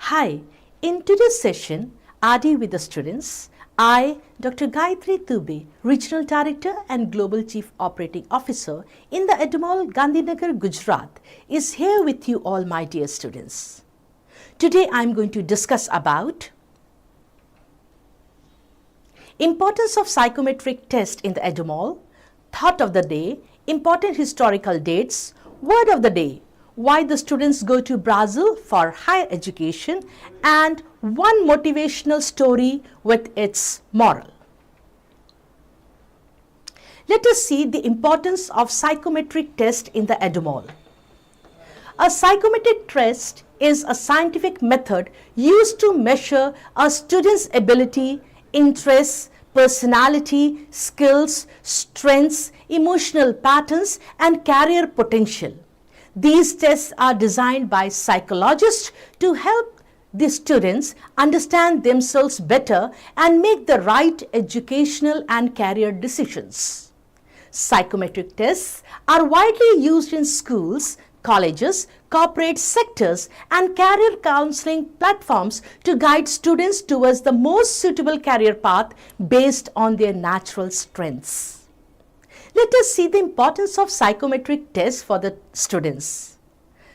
Hi, in today's session, RD with the students, I, Dr. Gayatri Tube, Regional Director and Global Chief Operating Officer in the EduMall Gandhinagar, Gujarat, is here with you all, my dear students. Today I am going to discuss about importance of psychometric test in the EduMall, thought of the day, important historical dates, word of the day, why the students go to Brazil for higher education, and one motivational story with its moral. Let us see the importance of psychometric test in the EduMall. A psychometric test is a scientific method used to measure a student's ability, interests, personality, skills, strengths, emotional patterns, and career potential. These tests are designed by psychologists to help the students understand themselves better and make the right educational and career decisions. Psychometric tests are widely used in schools, colleges, corporate sectors, and career counseling platforms to guide students towards the most suitable career path based on their natural strengths. Let us see the importance of psychometric tests for the students.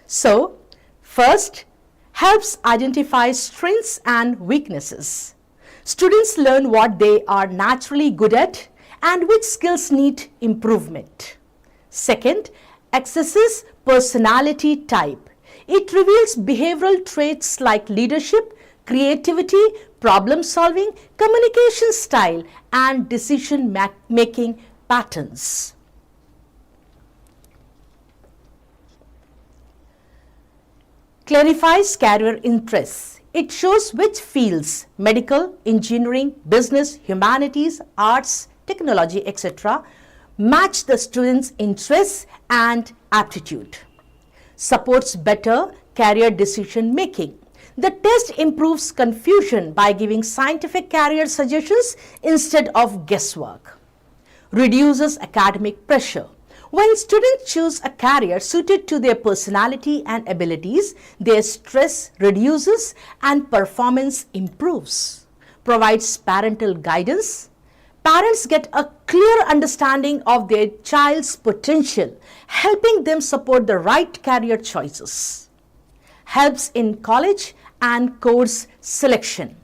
So, first, helps identify strengths and weaknesses. Students learn what they are naturally good at and which skills need improvement. Second, assesses personality type. It reveals behavioral traits like leadership, creativity, problem solving, communication style, and decision making patterns. Clarifies career interests. It shows which fields, medical, engineering, business, humanities, arts, technology, etc., match the students' interests and aptitude. Supports better career decision making. The test improves confusion by giving scientific career suggestions instead of guesswork. Reduces academic pressure. When students choose a career suited to their personality and abilities, their stress reduces and performance improves. Provides parental guidance. Parents get a clear understanding of their child's potential, helping them support the right career choices. Helps in college and course selection.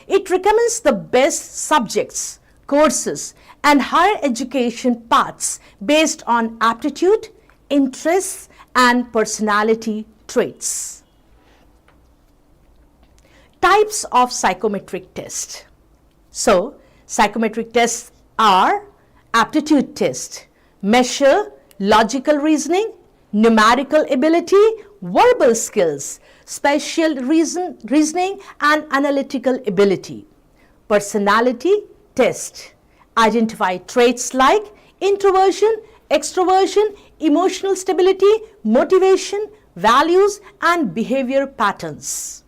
It recommends the best subjects, courses, and higher education paths based on aptitude, interests, and personality traits. Types of psychometric test. So, psychometric tests are aptitude test, measure logical reasoning, numerical ability, verbal skills, spatial reasoning, and analytical ability. Personality test. Identify traits like introversion, extroversion, emotional stability, motivation, values, and behavior patterns.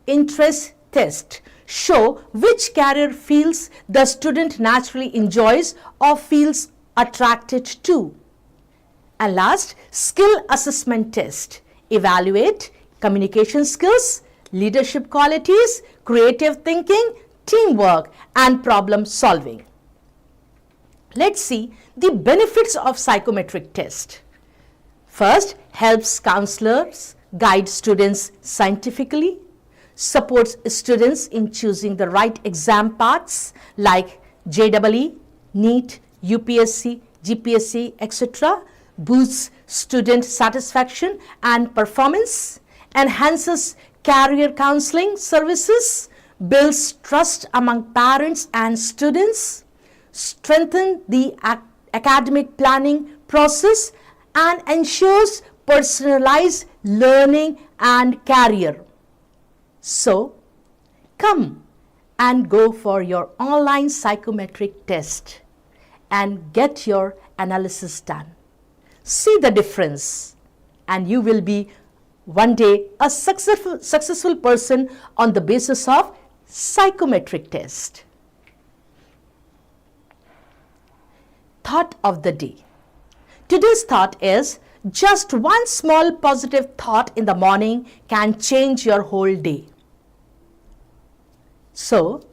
Interest test. Show which career fields the student naturally enjoys or feels attracted to. And last, skill assessment test. Evaluate communication skills, leadership qualities, creative thinking, teamwork, and problem solving. Let's see the benefits of psychometric test. First, helps counselors guide students scientifically, supports students in choosing the right exam paths like JEE, NEET, UPSC, GPSC, etc., boosts student satisfaction and performance, enhances career counseling services, builds trust among parents and students, strengthens the academic planning process, and ensures personalized learning and career. So, come and go for your online psychometric test and get your analysis done. See the difference, and you will be one day a successful person on the basis of psychometric test. Thought of the day. Today's thought is, just one small positive thought in the morning can change your whole day. So,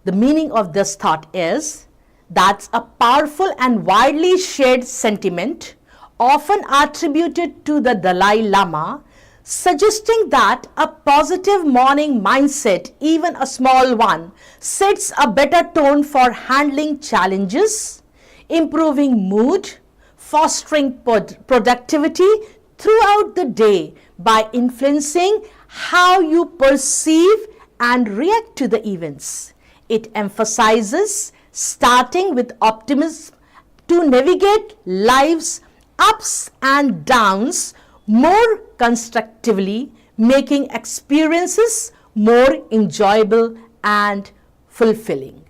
the meaning of this thought is that's a powerful and widely shared sentiment, often attributed to the Dalai Lama, suggesting that a positive morning mindset, even a small one, sets a better tone for handling challenges, improving mood, fostering productivity throughout the day by influencing how you perceive and react to the events. It emphasizes starting with optimism to navigate life's ups and downs more constructively, making experiences more enjoyable and fulfilling.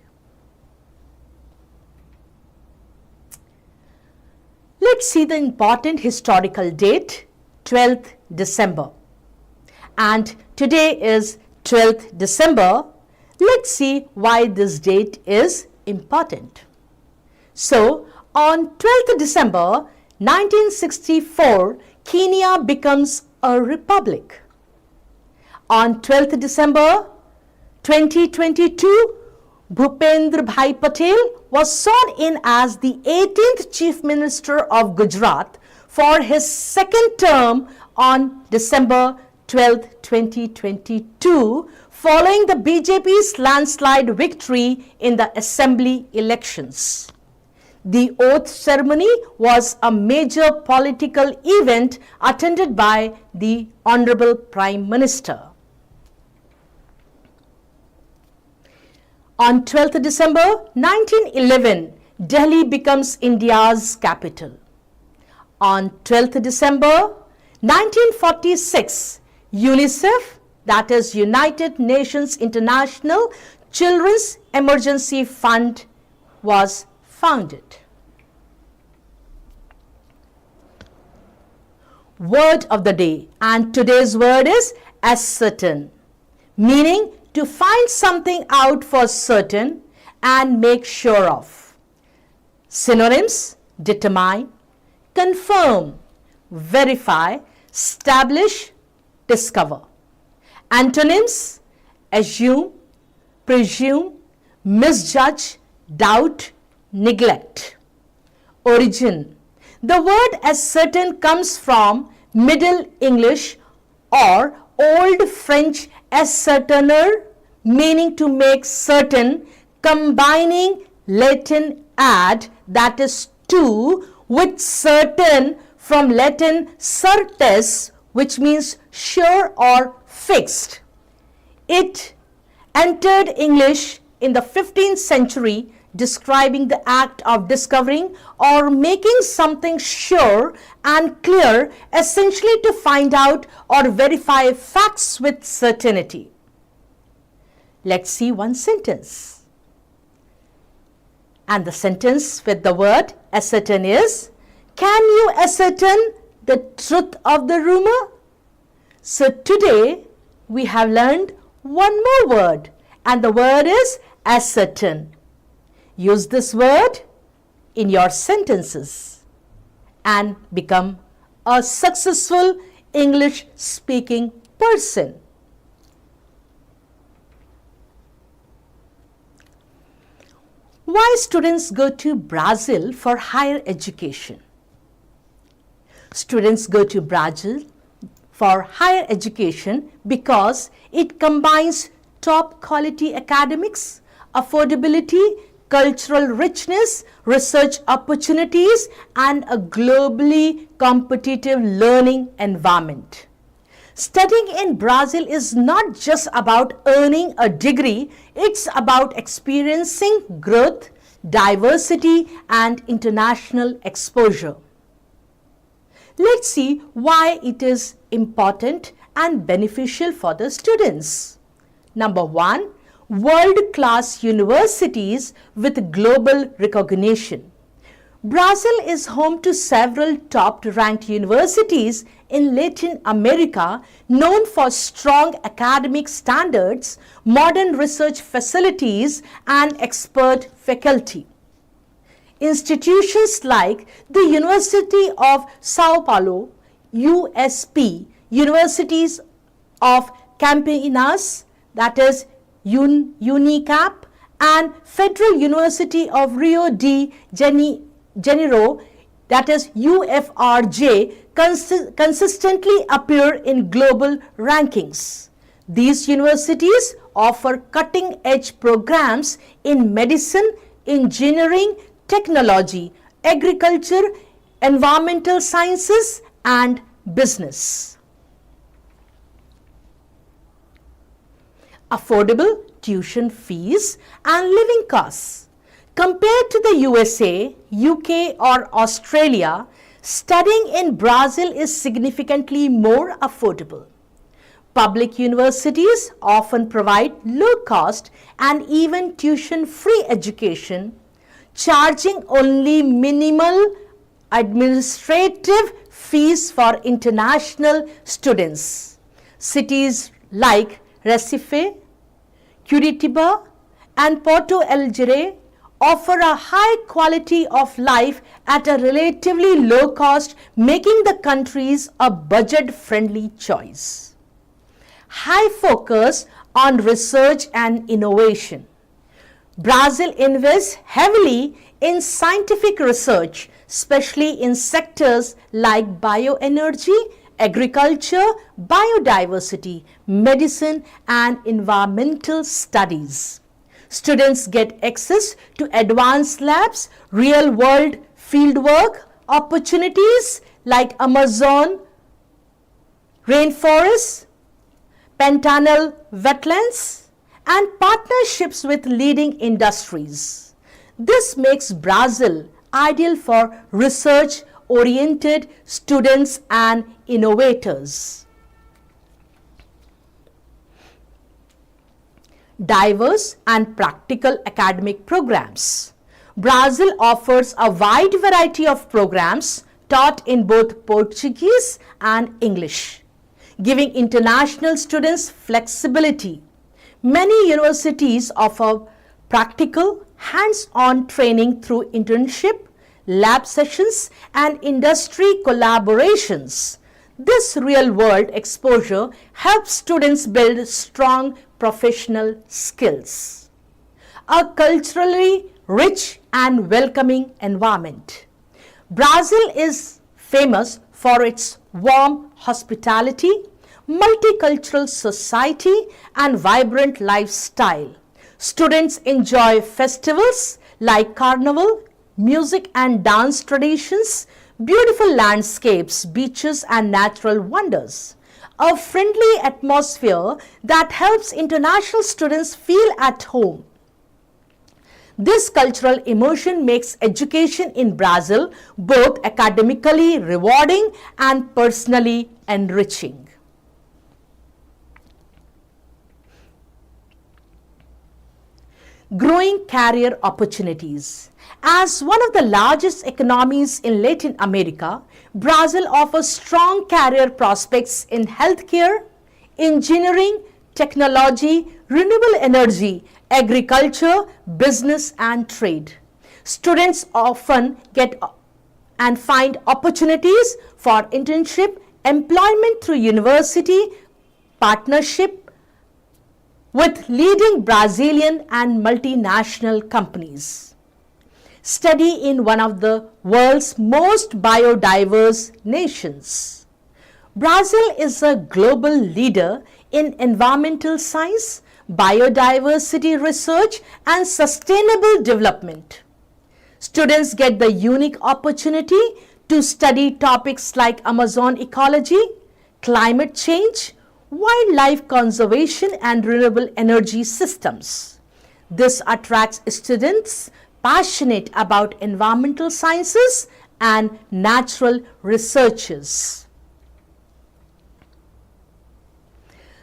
Let's see the important historical date, 12th December. And today is 12th December. Let's see why this date is important. So, on 12th December 1964, Kenya becomes a republic. On 12th December 2022, Bhupendra Bhai Patel was sworn in as the 18th Chief Minister of Gujarat for his second term on December 12, 2022, following the BJP's landslide victory in the assembly elections. The oath ceremony was a major political event attended by the Honorable Prime Minister. On 12th December 1911, Delhi becomes India's capital. On 12th December 1946, UNICEF, that is United Nations International Children's Emergency Fund, was founded. Word of the day, and today's word is ascertain, meaning to find something out for certain and make sure of. Synonyms: determine, confirm, verify, establish, discover. Antonyms: assume, presume, misjudge, doubt, neglect. Origin: the word ascertain comes from Middle English or Old French ascertainer, meaning to make certain, combining Latin ad, that is to, with certain from Latin certes, which means sure or fixed. It entered English in the 15th century, describing the act of discovering or making something sure and clear, essentially to find out or verify facts with certainty. Let's see one sentence. And the sentence with the word ascertain is, can you ascertain the truth of the rumor? So today we have learned one more word, and the word is ascertain. Use this word in your sentences and become a successful English speaking person. Why students go to Brazil for higher education? Students go to Brazil for higher education because it combines top quality academics, affordability, cultural richness, research opportunities, and a globally competitive learning environment. Studying in Brazil is not just about earning a degree, it's about experiencing growth, diversity, and international exposure. Let's see why it is important and beneficial for the students. Number one, world-class universities with global recognition. Brazil is home to several top-ranked universities in Latin America known for strong academic standards, modern research facilities, and expert faculty. Institutions like the University of Sao Paulo, USP, Universities of Campinas, that is UNICAP, and Federal University of Rio de Janeiro, that is UFRJ, consistently appear in global rankings. These universities offer cutting-edge programs in medicine, engineering, technology, agriculture, environmental sciences, and business. Affordable tuition fees and living costs. Compared to the USA, UK, or Australia, studying in Brazil is significantly more affordable. Public universities often provide low-cost and even tuition-free education, charging only minimal administrative fees for international students. Cities like Recife, Curitiba, and Porto Alegre offer a high quality of life at a relatively low cost, making the countries a budget-friendly choice. High focus on research and innovation. Brazil invests heavily in scientific research, especially in sectors like bioenergy, agriculture, biodiversity, medicine, and environmental studies. Students get access to advanced labs, real-world fieldwork opportunities like Amazon rainforests, Pantanal wetlands, and partnerships with leading industries. This makes Brazil ideal for research-oriented students and innovators. Diverse and practical academic programs. Brazil offers a wide variety of programs taught in both Portuguese and English, giving international students flexibility. Many universities offer practical, hands-on training through internship, lab sessions, and industry collaborations. This real-world exposure helps students build strong professional skills. A culturally rich and welcoming environment. Brazil is famous for its warm hospitality, multicultural society, and vibrant lifestyle. Students enjoy festivals like Carnival, music and dance traditions, beautiful landscapes, beaches, and natural wonders. A friendly atmosphere that helps international students feel at home. This cultural immersion makes education in Brazil both academically rewarding and personally enriching. Growing career opportunities. As one of the largest economies in Latin America, Brazil offers strong career prospects in healthcare, engineering, technology, renewable energy, agriculture, business, and trade. Students often get and find opportunities for internship, employment through university, partnership with leading Brazilian and multinational companies. Study in one of the world's most biodiverse nations. Brazil is a global leader in environmental science, biodiversity research, and sustainable development. Students get the unique opportunity to study topics like Amazon ecology, climate change, wildlife conservation, and renewable energy systems. This attracts students passionate about environmental sciences and natural researches.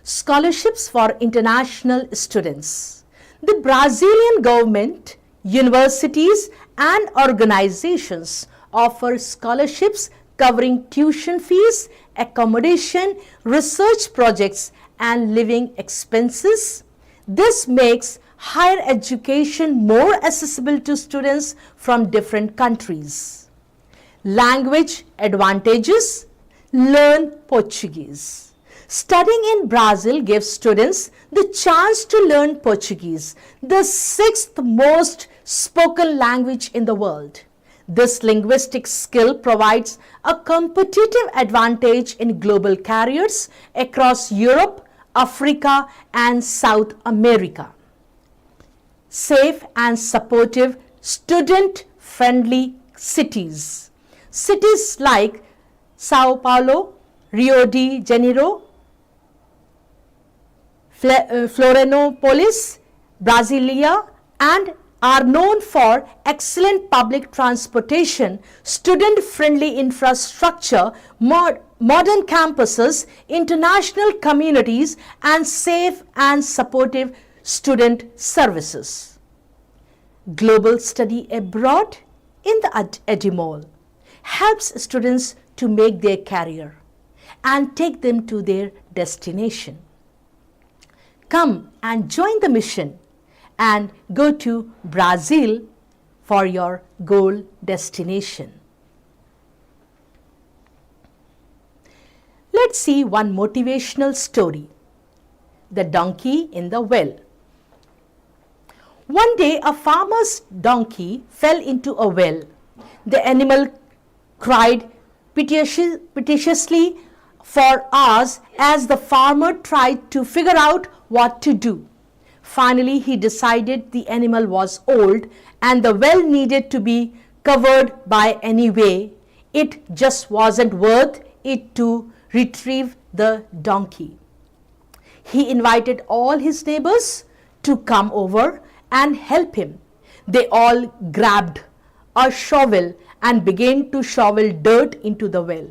Scholarships for international students. The Brazilian government, universities, and organizations offer scholarships covering tuition fees, accommodation, research projects, and living expenses. This makes higher education more accessible to students from different countries. Language advantages. Learn Portuguese. Studying in Brazil gives students the chance to learn Portuguese, the sixth most spoken language in the world. This linguistic skill provides a competitive advantage in global careers across Europe, Africa, and South America. Safe and supportive, student-friendly cities. Cities like Sao Paulo, Rio de Janeiro, Florianopolis, Brasilia, and are known for excellent public transportation, student-friendly infrastructure, modern campuses, international communities, and safe and supportive student services. Global study abroad in the EduMall helps students to make their career and take them to their destination. Come and join the mission and go to Brazil for your goal destination. Let's see one motivational story. The donkey in the well. One day a farmer's donkey fell into a well. The animal cried piteously for hours as the farmer tried to figure out what to do. Finally, he decided the animal was old and the well needed to be covered by anyway. It just wasn't worth it to retrieve the donkey. He invited all his neighbors to come over and help him. They all grabbed a shovel and began to shovel dirt into the well.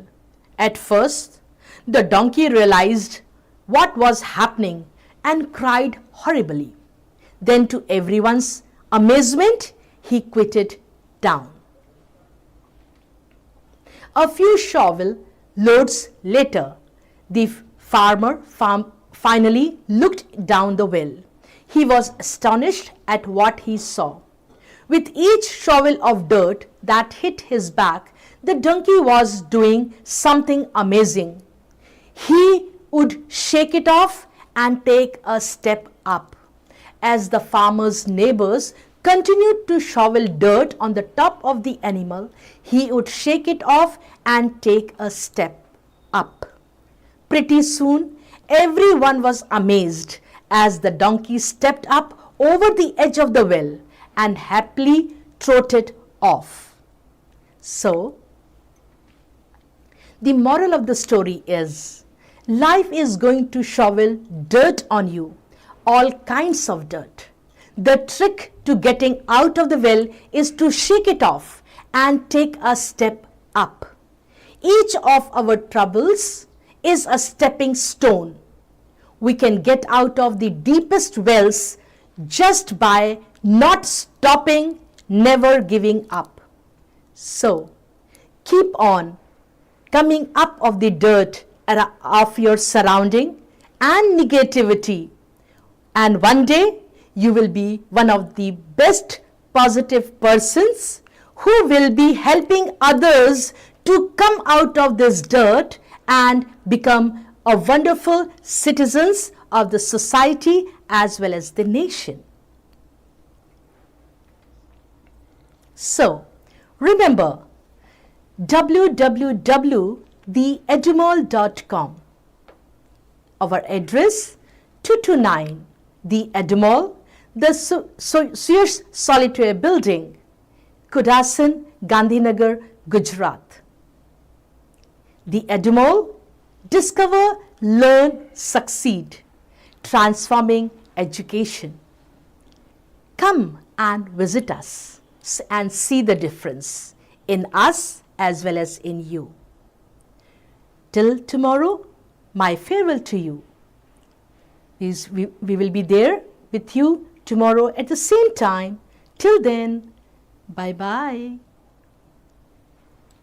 At first, the donkey realized what was happening and cried horribly. Then, to everyone's amazement, he quieted down. A few shovel loads later, the farmer finally looked down the well. He was astonished at what he saw. With each shovel of dirt that hit his back, the donkey was doing something amazing. He would shake it off and take a step up. As the farmer's neighbors continued to shovel dirt on the top of the animal, he would shake it off and take a step up. Pretty soon, everyone was amazed as the donkey stepped up over the edge of the well and happily trotted off. So, the moral of the story is, life is going to shovel dirt on you, all kinds of dirt. The trick to getting out of the well is to shake it off and take a step up. Each of our troubles is a stepping stone. We can get out of the deepest wells just by not stopping, never giving up. So, keep on coming up of the dirt of your surrounding and negativity, and one day you will be one of the best positive persons who will be helping others to come out of this dirt and become a wonderful citizens of the society as well as the nation. So, remember www.theedumall.com. Our address 229 The EduMall, the Sears Solitaire Building, Kudasan, Gandhinagar, Gujarat. The EduMall, discover, learn, succeed, transforming education. Come and visit us and see the difference in us as well as in you. Till tomorrow, my farewell to you. We will be there with you tomorrow at the same time. Till then, bye-bye.